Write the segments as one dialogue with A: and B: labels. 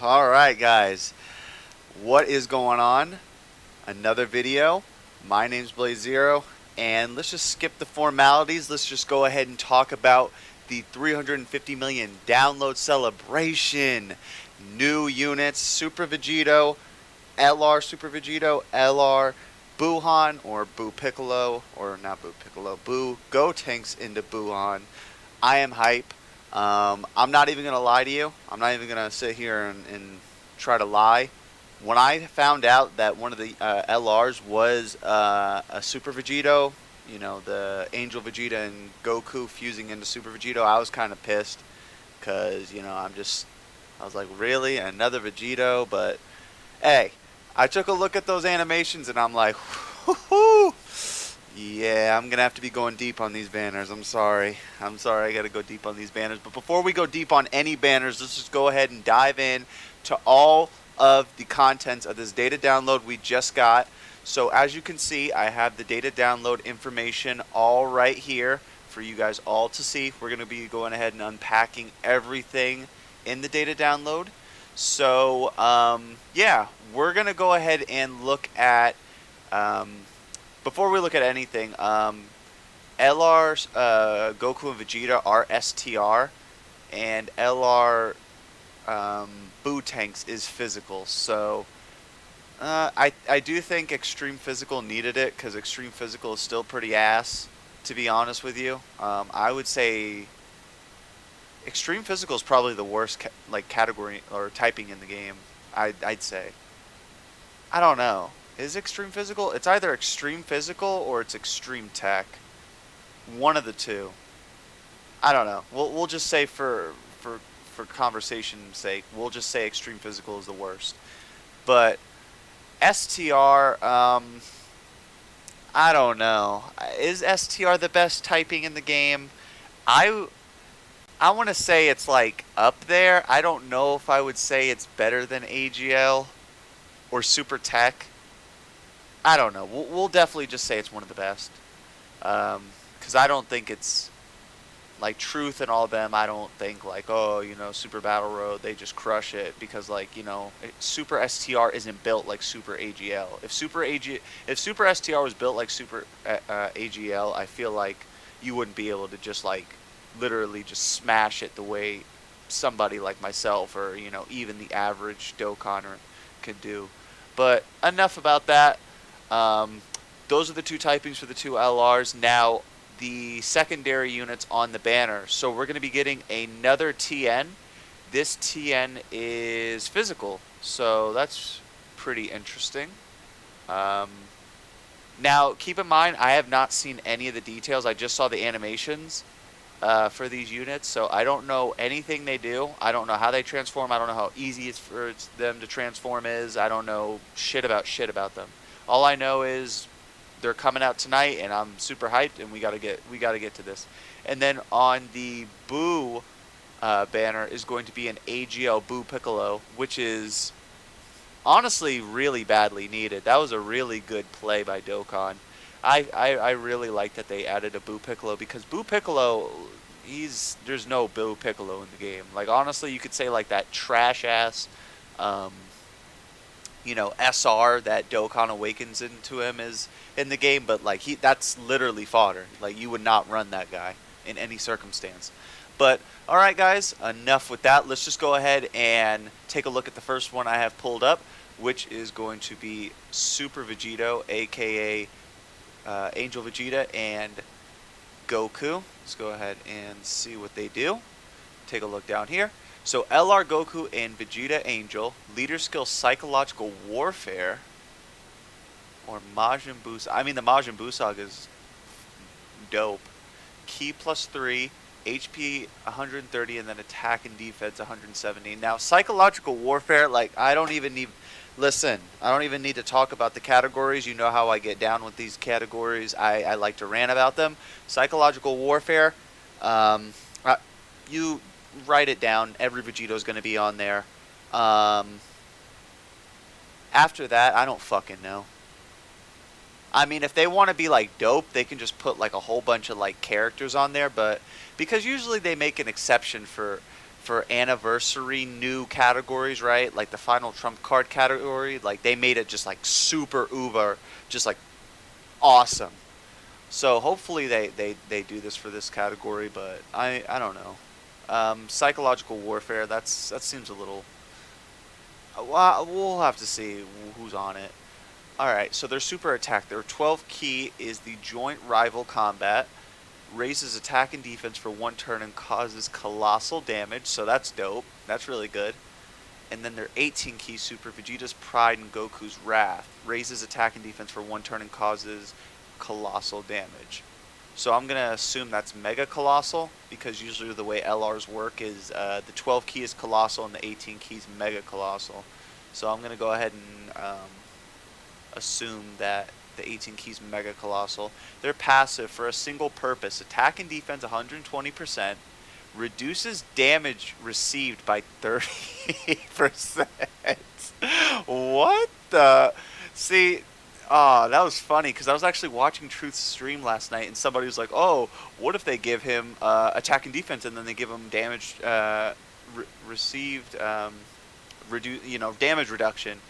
A: Alright guys, what is going on? Another video. My name's Blaze Zero, and let's just skip the formalities. Let's just go ahead and talk about the 350 million download celebration. New units, Super Vegito, LR Super Vegito, LR Buuhan, or Boo Piccolo, or not Boo Piccolo, Boo Go Tanks into Buuhan. I am hype. I'm not even gonna lie to you. I'm not even gonna sit here and try to lie. When I found out that one of the LRs was a Super Vegito, the Angel Vegeta and Goku fusing into Super Vegito, I was kind of pissed because I was like, really, another Vegito? But hey, I took a look at those animations and I'm like, whoo. Yeah, I'm gonna have to be going deep on these banners. I'm sorry. I gotta go deep on these banners. But before we go deep on any banners, let's just go ahead and dive in to all of the contents of this data download we just got. So as you can see, I have the data download information all right here for you guys all to see. We're gonna be going ahead and unpacking everything in the data download. So yeah, we're gonna go ahead and look at before we look at anything, LR's Goku and Vegeta are STR, and LR Boo Tanks is physical. So I do think Extreme Physical needed it because Extreme Physical is still pretty ass, to be honest with you. I would say Extreme Physical is probably the worst category or typing in the game. I'd say. I don't know. Is Extreme Physical? It's either Extreme Physical or it's Extreme Tech. One of the two. I don't know. We'll just say for conversation's sake, we'll just say Extreme Physical is the worst. But STR, I don't know. Is STR the best typing in the game? I want to say it's like up there. I don't know if I would say it's better than AGL or Super Tech. I don't know. We'll definitely just say it's one of the best. Because I don't think it's like Truth and all of them. I don't think Super Battle Road, they just crush it because Super STR isn't built like Super AGL. If Super STR was built like Super AGL, I feel like you wouldn't be able to just literally just smash it the way somebody like myself or even the average Dokkaner could do. But enough about that. Those are the two typings for the two LRs. Now, the secondary units on the banner. So we're going to be getting another TN. This TN is physical, so that's pretty interesting. Now, keep in mind, I have not seen any of the details. I just saw the animations for these units, so I don't know anything they do. I don't know how they transform. I don't know how easy it's for them to transform is. I don't know shit about them. All I know is they're coming out tonight, and I'm super hyped, and we gotta get to this. And then on the Boo banner is going to be an AGL Boo Piccolo, which is honestly really badly needed. That was a really good play by Dokkan. I really like that they added a Boo Piccolo because Boo Piccolo, there's no Boo Piccolo in the game. Like honestly, you could say like that trash ass. SR that Dokkan awakens into him is in the game, but that's literally fodder. Like you would not run that guy in any circumstance. But alright guys, enough with that. Let's just go ahead and take a look at the first one I have pulled up, which is going to be Super Vegito, aka Angel Vegeta and Goku. Let's go ahead and see what they do. Take a look down here. So LR Goku and Vegeta Angel, leader skill Psychological Warfare, or Majin Buu. I mean the Majin Buu saga is dope. Ki +3, HP 130, and then attack and defense 170. Now Psychological Warfare, I don't even need to talk about the categories. You know how I get down with these categories. I like to rant about them. Psychological Warfare, you write it down. Every Vegito is going to be on there. After that, I don't fucking know. I mean, if they want to be dope, they can just put a whole bunch of characters on there. But because usually they make an exception for for anniversary new categories, right? Like the final trump card category, like they made it just like super uber, just like awesome. So hopefully they do this for this category, but I don't know. Psychological warfare, that seems a little. Well, we'll have to see who's on it. All right, so their super attack, their 12 key is the joint rival combat. Raises attack and defense for 1 turn and causes colossal damage, so that's dope. That's really good. And then their 18 key super, Vegeta's Pride and Goku's Wrath. Raises attack and defense for 1 turn and causes colossal damage. So I'm going to assume that's Mega Colossal, because usually the way LRs work is the 12 key is Colossal and the 18 key is Mega Colossal. So I'm going to go ahead and assume that the 18 keys Mega Colossal. They're passive for a single purpose. Attack and defense 120%. Reduces damage received by 30%. What the? See, that was funny because I was actually watching Truth's stream last night and somebody was like, oh, what if they give him attack and defense and then they give him damage received, damage reduction.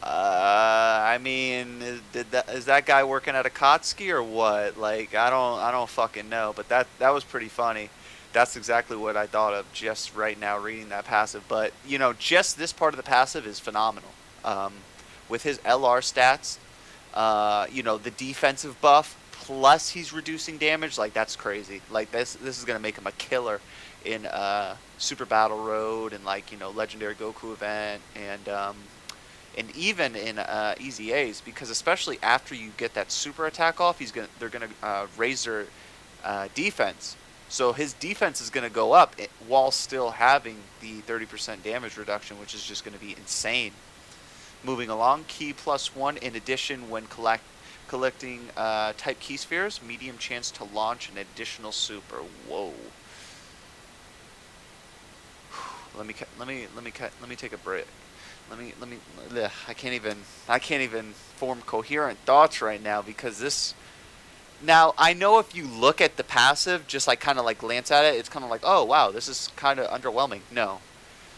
A: I mean, is that guy working at a Kotsky or what? Like, I don't fucking know. But that was pretty funny. That's exactly what I thought of just right now reading that passive. But just this part of the passive is phenomenal. With his LR stats, the defensive buff plus he's reducing damage. Like that's crazy. Like this is gonna make him a killer in Super Battle Road and Legendary Goku event and even in Easy A's, because especially after you get that super attack off, they're gonna raise their defense. So his defense is gonna go up while still having the 30% damage reduction, which is just gonna be insane. Moving along, key +1 in addition when collecting type key spheres, medium chance to launch an additional super. Whoa. Let me take a break. I can't even form coherent thoughts right now because this. Now I know if you look at the passive, just kind of glance at it, it's kind of like, oh wow, this is kind of underwhelming. No,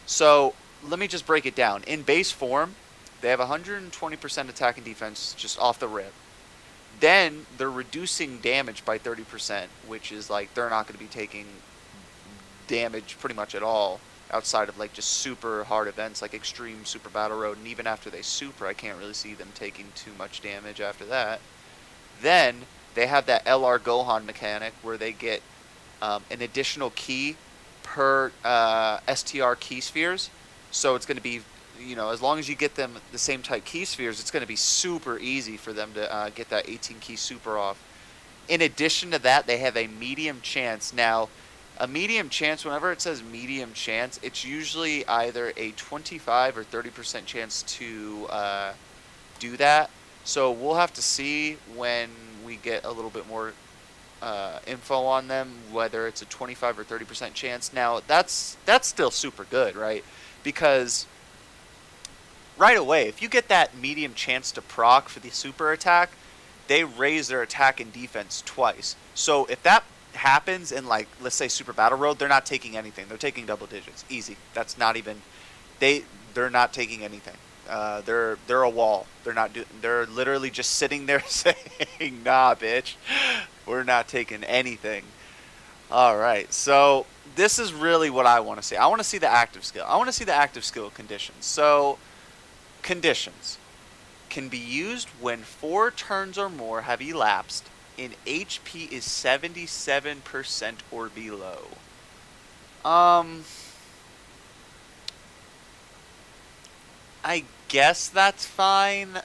A: so let me just break it down. In base form, they have 120% attack and defense just off the rip. Then they're reducing damage by 30%, which is they're not going to be taking damage pretty much at all. Outside of just super hard events like Extreme Super Battle Road, and even after they super, I can't really see them taking too much damage after that. Then they have that LR Gohan mechanic where they get an additional key per STR key spheres. So it's going to be, as long as you get them the same type key spheres, it's going to be super easy for them to get that 18 key super off. In addition to that, they have a medium chance. Now, a medium chance, whenever it says medium chance, it's usually either a 25 or 30% chance to do that. So we'll have to see when we get a little bit more info on them, whether it's a 25 or 30% chance. Now, that's still super good, right? Because right away, if you get that medium chance to proc for the super attack, they raise their attack and defense twice. So if that happens in let's say Super Battle Road, they're not taking anything. They're taking double digits. Easy. That's not even they're not taking anything. They're a wall. They're literally just sitting there saying, "Nah, bitch. We're not taking anything." All right. So, this is really what I want to see. I want to see the active skill. I want to see the active skill conditions. So, conditions can be used when 4 turns or more have elapsed and HP is 77% or below. I guess that's fine.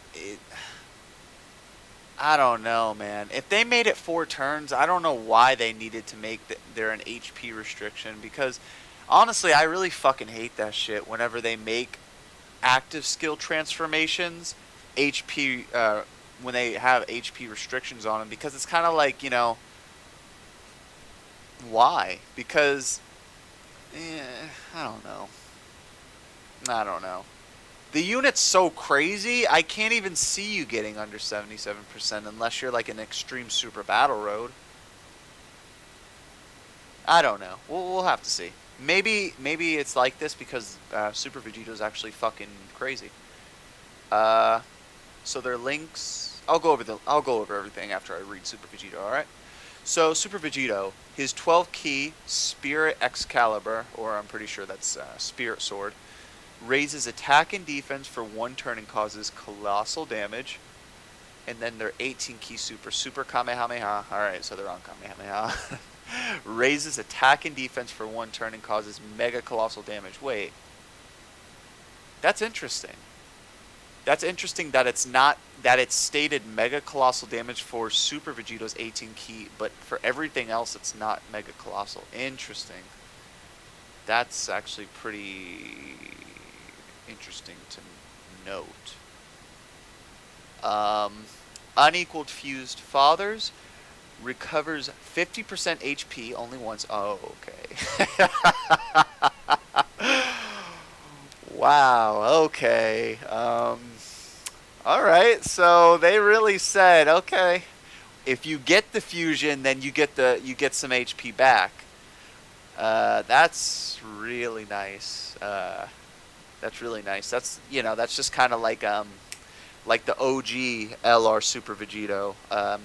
A: I don't know, man. If they made it 4 turns, I don't know why they needed to make there an HP restriction, because honestly, I really fucking hate that shit whenever they make active skill transformations HP when they have HP restrictions on them, because it's kind of like, why? Because I don't know. The unit's so crazy, I can't even see you getting under 77% unless you're an Extreme Super Battle Road. I don't know. We'll have to see. maybe it's like this because Super Vegito is actually fucking crazy. Uh, so their links. I'll go over everything after I read Super Vegito. All right. So Super Vegito, his 12 key Spirit Excalibur, or I'm pretty sure that's Spirit Sword, raises attack and defense for 1 turn and causes colossal damage. And then their 18 key Super Kamehameha. Alright, so they're on Kamehameha. Raises attack and defense for 1 turn and causes mega colossal damage. Wait. That's interesting. That's interesting that it's stated mega colossal damage for Super Vegito's 18 key, but for everything else it's not mega colossal. Interesting. That's actually pretty interesting to note. Unequaled Fused Fathers recovers 50% HP only once. Oh, okay. Wow. Okay. All right. So they really said, okay, if you get the fusion, then you get some HP back. That's really nice. That's really nice. That's that's just kind of like the OG LR Super Vegito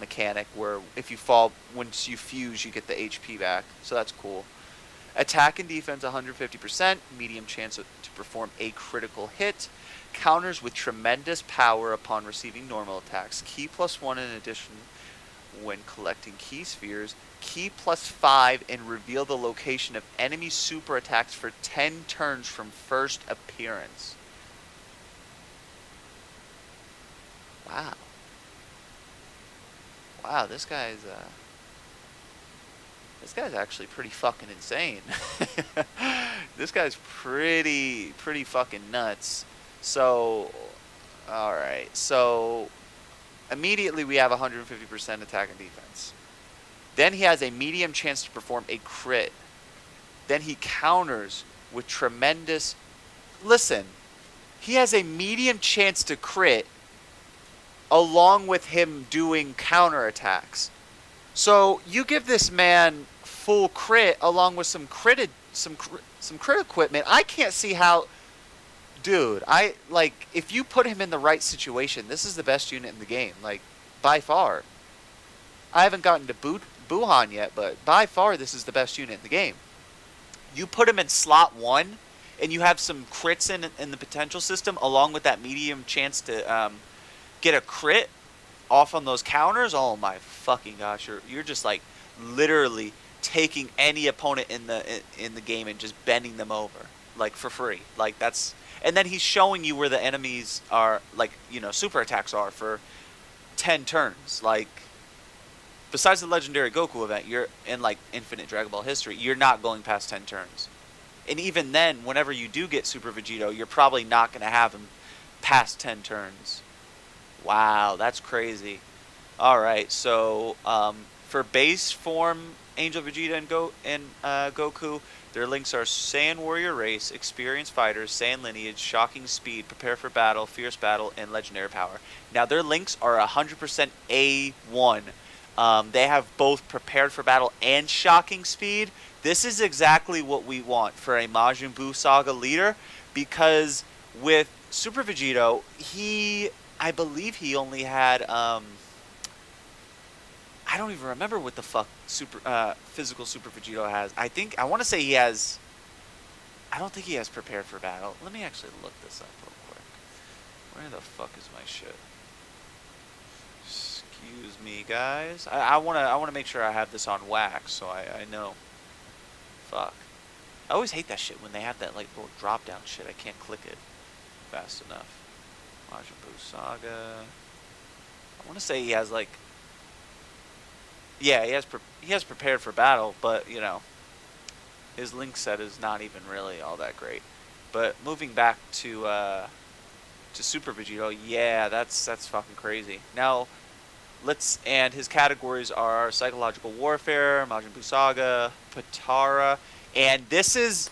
A: mechanic, where if you fall, once you fuse, you get the HP back. So that's cool. Attack and defense 150%, medium chance to perform a critical hit. Counters with tremendous power upon receiving normal attacks. Key +1 in addition when collecting key spheres. Key +5 and reveal the location of enemy super attacks for 10 turns from first appearance. Wow. Wow, this guy's actually pretty fucking insane. This guy's pretty fucking nuts. So, alright. So, immediately we have 150% attack and defense. Then he has a medium chance to perform a crit. Then he counters with tremendous... Listen, he has a medium chance to crit along with him doing counterattacks. So you give this man full crit along with some crit equipment. I can't see how, dude. If you put him in the right situation, this is the best unit in the game, like by far. I haven't gotten to Buuhan yet, but by far this is the best unit in the game. You put him in slot 1, and you have some crits in the potential system, along with that medium chance to get a crit off on those counters. Oh my fucking gosh, you're just like literally taking any opponent in the game and just bending them over like for free. Like that's, and then he's showing you where the enemies are, like, super attacks are for 10 turns. Like, besides the legendary Goku event, you're in like Infinite Dragon Ball history, you're not going past 10 turns. And even then, whenever you do get Super Vegito, you're probably not going to have him past 10 turns. Wow, that's crazy. Alright, so for base form Angel Vegeta and Goku, their links are Saiyan Warrior Race, Experienced Fighters, Saiyan Lineage, Shocking Speed, Prepare for Battle, Fierce Battle, and Legendary Power. Now their links are 100% A1. They have both Prepared for Battle and Shocking Speed. This is exactly what we want for a Majin Buu Saga leader, because with Super Vegito, I believe he only had, I don't even remember what the fuck physical Super Vegito has. I want to say he has, I don't think he has Prepared for Battle. Let me actually look this up real quick. Where the fuck is my shit? Excuse me, guys. I wanna make sure I have this on wax, so I know. Fuck. I always hate that shit when they have that like little drop down shit. I can't click it fast enough. Majin Buu Saga. I want to say he has like, yeah, he has Prepared for Battle, but his link set is not even really all that great. But moving back to Super Vegito, yeah, that's fucking crazy. Now and his categories are Psychological Warfare, Majin Buu Saga, Patara, and this is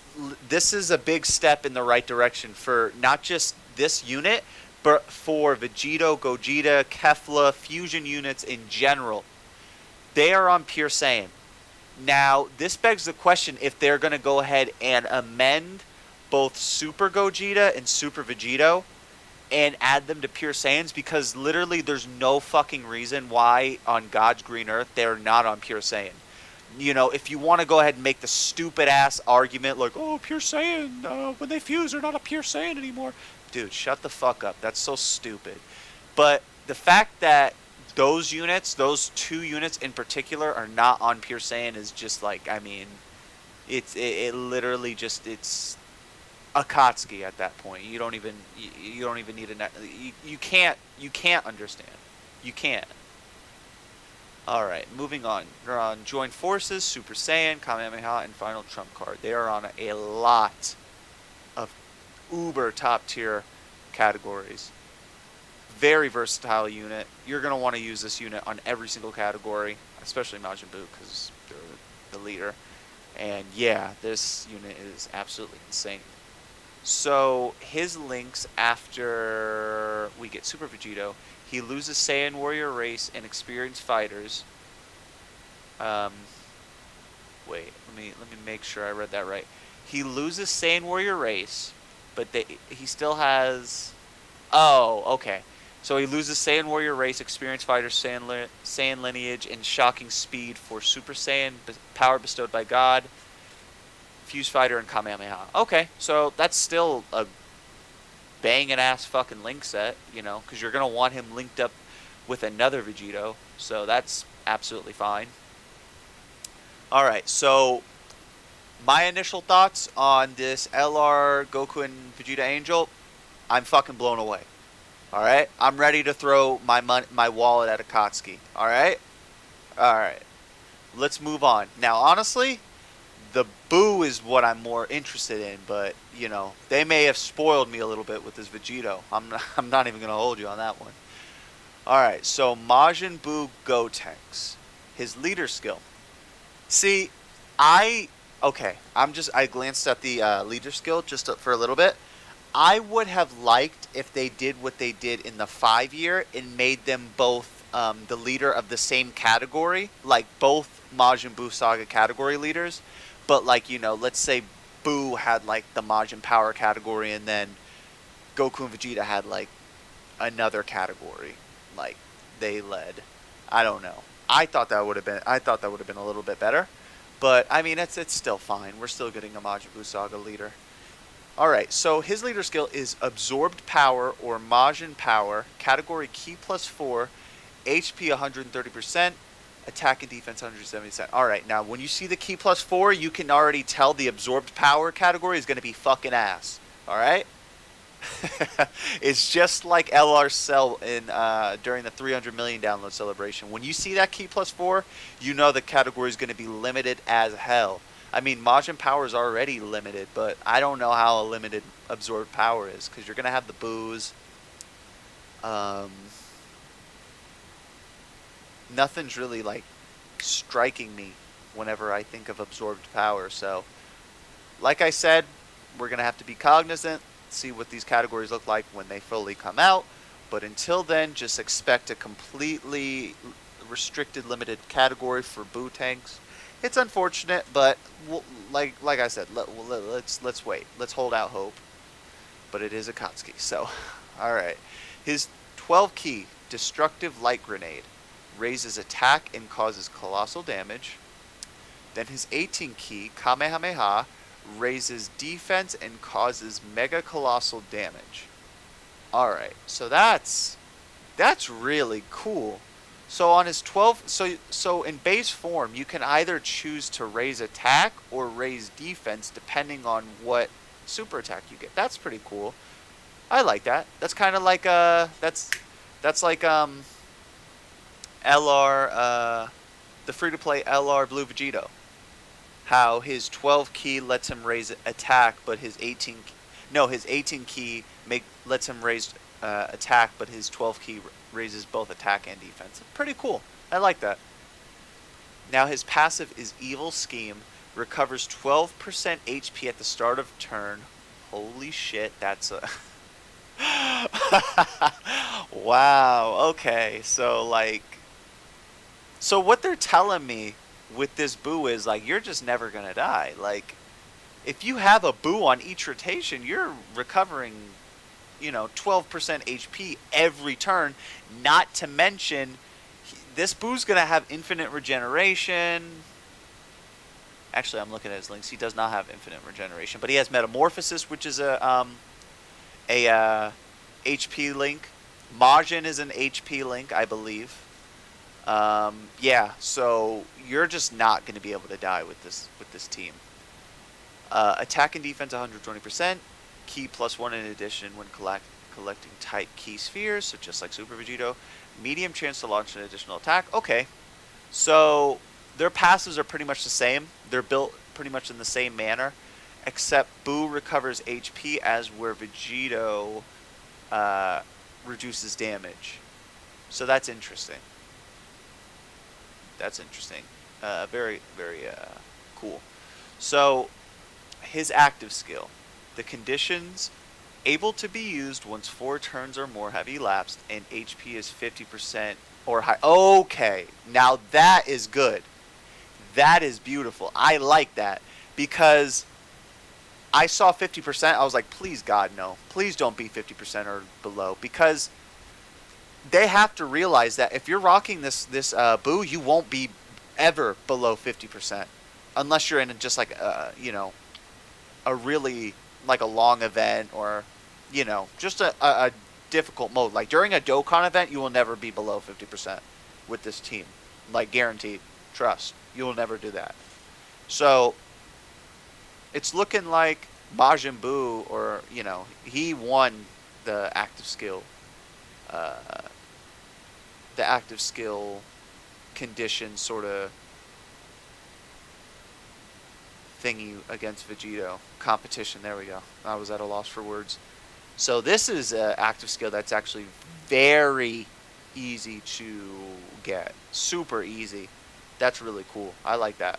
A: a big step in the right direction for not just this unit, but for Vegito, Gogeta, Kefla, fusion units in general. They are on Pure Saiyan. Now, this begs the question if they're going to go ahead and amend both Super Gogeta and Super Vegito and add them to Pure Saiyans, because literally there's no fucking reason why on God's green earth they're not on Pure Saiyan. You know, if you want to go ahead and make the stupid ass argument like, oh, Pure Saiyan, when they fuse, they're not a Pure Saiyan anymore. Dude, shut the fuck up. That's so stupid. But the fact that those units, those two units in particular, are not on Pure Saiyan is just like, I mean, it literally just, it's Akatsuki at that point. You don't even need you can't understand. You can't. All right, moving on. They're on Join Forces, Super Saiyan, Kamehameha, and Final Trump Card. They are on a lot of uber top tier categories. Very versatile unit. You're going to want to use this unit on every single category, especially Majin Buu, because they're the leader. And yeah, this unit is absolutely insane. So his links after we get Super Vegito, he loses Saiyan Warrior Race and experienced fighters. Wait, let me make sure I read that right. He loses Saiyan Warrior Race, but he still has. Oh, okay. So he loses Saiyan Warrior Race, experienced fighter, Saiyan lineage, and shocking speed for Super Saiyan, power bestowed by God, Fuse Fighter, and Kamehameha. Okay, so that's still a banging ass fucking link set, you know, because you're going to want him linked up with another Vegito, so that's absolutely fine. Alright, so my initial thoughts on this LR Goku and Vegeta Angel, I'm fucking blown away. Alright? I'm ready to throw my wallet at Akatsuki. Alright? Alright. Let's move on. Now, honestly, the Buu is what I'm more interested in, but, you know, they may have spoiled me a little bit with this Vegito. I'm not even going to hold you on that one. Alright, so Majin Buu Gotenks. His leader skill. See, I glanced at the leader skill just for a little bit. I would have liked if they did what they did in the 5-year and made them both the leader of the same category, like both Majin Buu Saga category leaders. But like, you know, let's say Buu had like the Majin Power category, and then Goku and Vegeta had like another category, like they led. I don't know. I thought that would have been a little bit better, but I mean it's still fine. We're still getting a Majin Buu Saga leader. All right, so his leader skill is Absorbed Power or Majin Power, category Ki +4, HP 130%, attack and defense 170%. All right, now when you see the Ki +4, you can already tell the Absorbed Power category is going to be fucking ass. All right. It's just like LR Cell in during the 300 million download celebration. When you see that Ki +4, you know the category is going to be limited as hell. I mean, Majin Power is already limited, but I don't know how limited Absorbed Power is, because you're going to have the Boos. Nothing's really like striking me whenever I think of Absorbed Power. So, like I said, we're going to have to be cognizant, see what these categories look like when they fully come out. But until then, just expect a completely restricted, limited category for Buu tanks. It's unfortunate, but like I said, let's wait. Let's hold out hope. But it is Akatsuki, so all right. His 12 key Destructive Light Grenade raises attack and causes colossal damage. Then his 18 key Kamehameha raises defense and causes mega colossal damage. All right, so that's really cool. So on his 12, so in base form, you can either choose to raise attack or raise defense depending on what super attack you get. That's pretty cool. I like that. That's kind of like that's like LR the free-to-play LR Blue Vegito. How his 12 key lets him raise attack, but his 18 key lets him raise attack, but his 12 key raises both attack and defense. Pretty cool. I like that. Now his passive is Evil Scheme, recovers 12% HP at the start of turn. Holy shit, that's a wow. Okay, so what they're telling me with this Buu is, like, you're just never going to die. Like, if you have a Buu on each rotation, you're recovering, 12% HP every turn. Not to mention, this Buu's going to have infinite regeneration. Actually, I'm looking at his links. He does not have infinite regeneration, but he has Metamorphosis, which is a HP link. Majin is an HP link, I believe. Yeah, so you're just not going to be able to die with this team. Attack and defense 120%. Ki +1 in addition when collecting type Ki spheres, so just like Super Vegito. Medium chance to launch an additional attack. Okay, so their passives are pretty much the same. They're built pretty much in the same manner, except Buu recovers HP as where Vegito reduces damage. So that's interesting. Very, very cool. So his active skill. The conditions able to be used once 4 turns or more have elapsed and HP is 50% or higher. Okay, now that is good. That is beautiful. I like that because I saw 50%. I was like, please, God, no. Please don't be 50% or below, because they have to realize that if you're rocking this Buu, you won't be ever below 50% unless you're in just like a really like a long event or just a difficult mode. Like during a Dokkan event, you will never be below 50% with this team, like guaranteed. Trust, you will never do that. So it's looking like Majin Buu, or he won the active skill condition sort of thingy against Vegito competition. There we go. I was at a loss for words. So this is an active skill that's actually very easy to get. Super easy. That's really cool. I like that.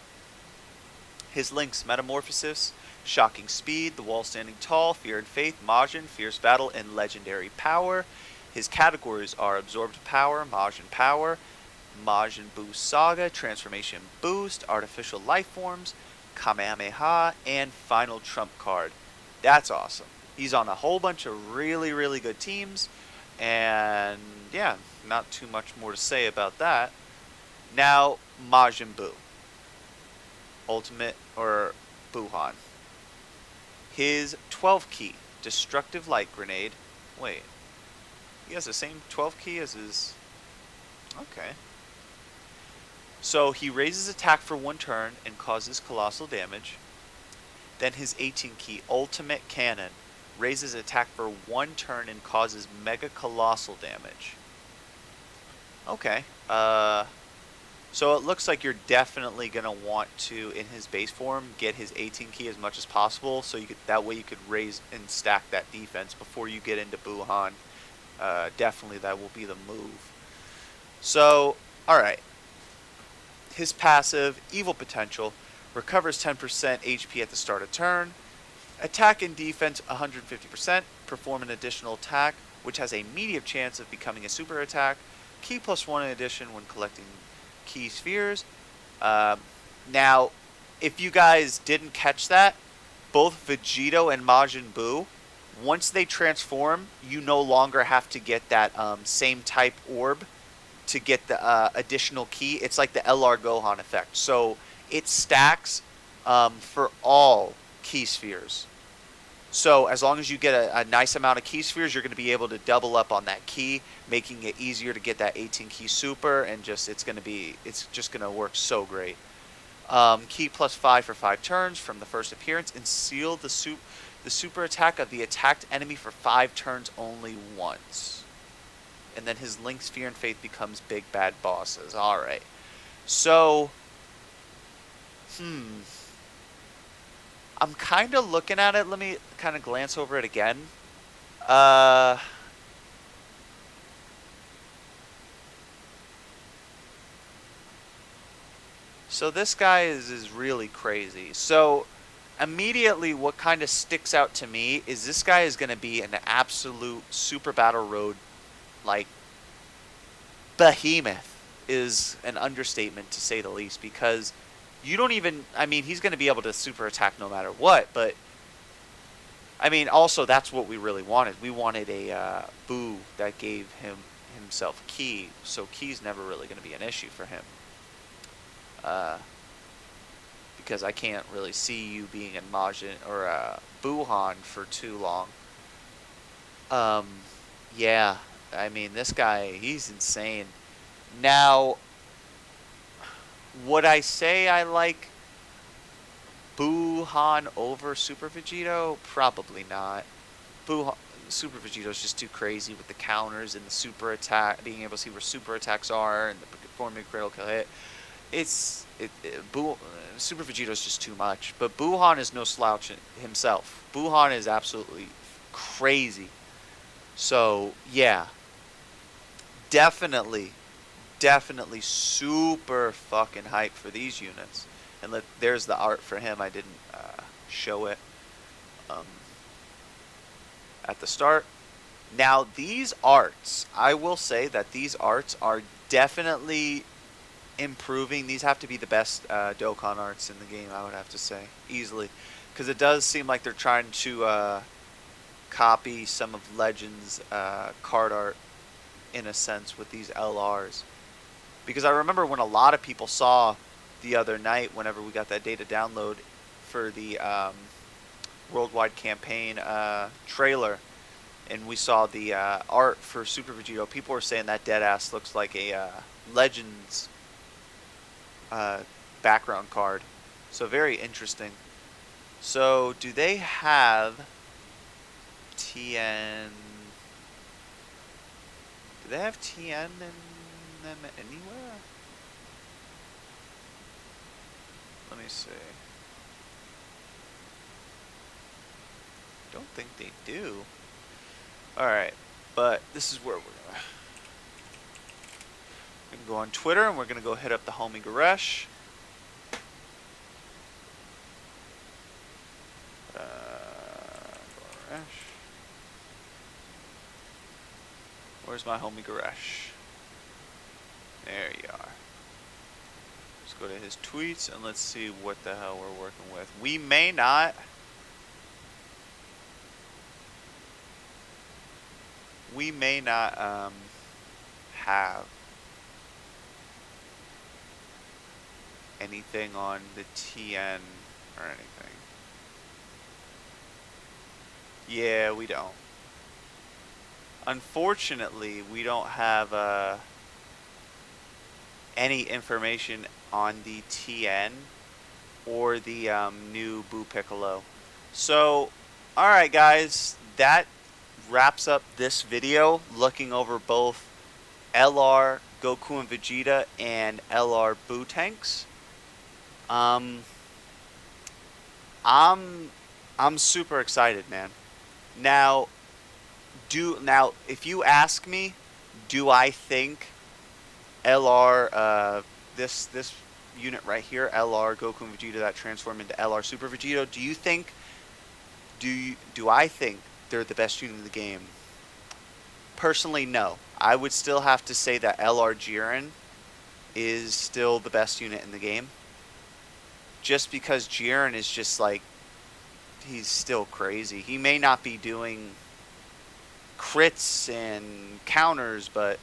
A: His links: Metamorphosis, Shocking Speed, The Wall Standing Tall, Fear and Faith, Majin, Fierce Battle, and Legendary Power. His categories are Absorbed Power, Majin Buu Saga, Transformation Boost, Artificial Life Forms, Kamehameha, and Final Trump Card. That's awesome. He's on a whole bunch of really, really good teams, and yeah, not too much more to say about that. Now, Majin Buu. Ultimate, or Buuhan. His 12 key, Destructive Light Grenade. Wait, he has the same 12 key as his... Okay. So he raises attack for 1 turn and causes colossal damage. Then his 18 key, Ultimate Cannon, raises attack for 1 turn and causes mega colossal damage. Okay. So it looks like you're definitely going to want to, in his base form, get his 18 key as much as possible, so that way you could raise and stack that defense before you get into Buuhan. Definitely that will be the move. So, alright. His passive, Evil Potential, recovers 10% HP at the start of turn. Attack and defense 150%. Perform an additional attack, which has a medium chance of becoming a super attack. Ki +1 in addition when collecting Ki spheres. Now, if you guys didn't catch that, both Vegito and Majin Buu, once they transform, you no longer have to get that same type orb to get the additional key. It's like the LR Gohan effect. So it stacks for all Ki spheres. So as long as you get a nice amount of Ki spheres, you're going to be able to double up on that key, making it easier to get that 18 key super, and it's just going to work so great. Ki +5 for 5 turns from the first appearance, and seal the super attack of the attacked enemy for 5 turns only once. And then his links Fear and Faith becomes big bad bosses. Alright. So, I'm kind of looking at it. Let me kind of glance over it again. So this guy is really crazy. So immediately what kind of sticks out to me is this guy is going to be an absolute Super Battle Road, like, behemoth is an understatement to say the least, because You don't even, I mean, he's going to be able to super attack no matter what, but I mean, also that's what we really wanted. We wanted a Boo that gave himself Ki, so Ki's never really going to be an issue for him. Because I can't really see you being in Majin or Buuhan for too long. Yeah, I mean, this guy, he's insane. Now, would I say I like Buuhan over Super Vegito? Probably not. Buuhan, Super Vegito is just too crazy with the counters and the super attack, being able to see where super attacks are and the performing critical hit. Super Vegito is just too much. But Buuhan is no slouch himself. Buuhan is absolutely crazy. So yeah, definitely super fucking hyped for these units. And there's the art for him. I didn't show it at the start. Now these arts, I will say that these arts are definitely improving. These have to be the best Dokkan arts in the game, I would have to say, easily, because it does seem like they're trying to copy some of Legends card art in a sense with these LRs. Because I remember when a lot of people saw the other night, whenever we got that data download for the worldwide campaign trailer, and we saw the art for Super Vegito, people were saying that deadass looks like a Legends background card. So very interesting. So do they have TN? Do they have TN in them anywhere? Let me see. Don't think they do. Alright, but this is where we're gonna go on Twitter, and we're gonna go hit up the homie Goresh. Goresh. Where's my homie Goresh? There you are. Let's go to his tweets and let's see what the hell we're working with. We may not have anything on the TN or anything. Yeah, we don't. Unfortunately, we don't have any information on the TN or the new Boo Piccolo. So, alright guys, that wraps up this video looking over both LR Goku and Vegeta and LR Boo tanks. I'm super excited, man. Now if you ask me, do I think LR this unit right here, LR Goku and Vegeta that transform into LR Super Vegito, do I think they're the best unit in the game? Personally, no. I would still have to say that LR Jiren is still the best unit in the game. Just because Jiren is just like, he's still crazy. He may not be doing crits and counters, but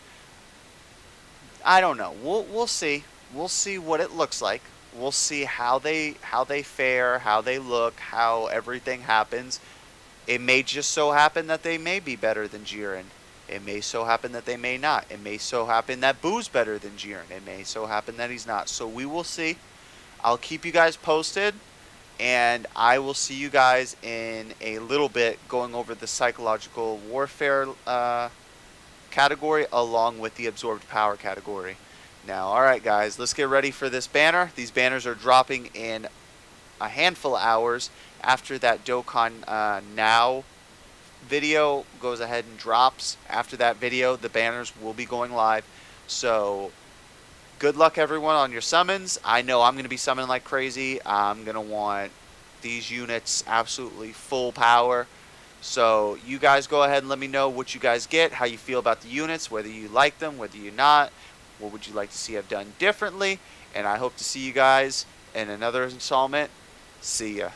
A: I don't know. We'll see. We'll see what it looks like. We'll see how they fare, how they look, how everything happens. It may just so happen that they may be better than Jiren. It may so happen that they may not. It may so happen that Boo's better than Jiren. It may so happen that he's not. So we will see. I'll keep you guys posted, and I will see you guys in a little bit going over the psychological warfare category along with the absorbed power category. Now, alright guys, let's get ready for this banner. These banners are dropping in a handful of hours after that Dokkan Now video goes ahead and drops. After that video, the banners will be going live. So good luck everyone on your summons. I know I'm going to be summoning like crazy. I'm going to want these units absolutely full power. So you guys go ahead and let me know what you guys get, how you feel about the units, whether you like them, whether you not, what would you like to see I've done differently. And I hope to see you guys in another installment. See ya.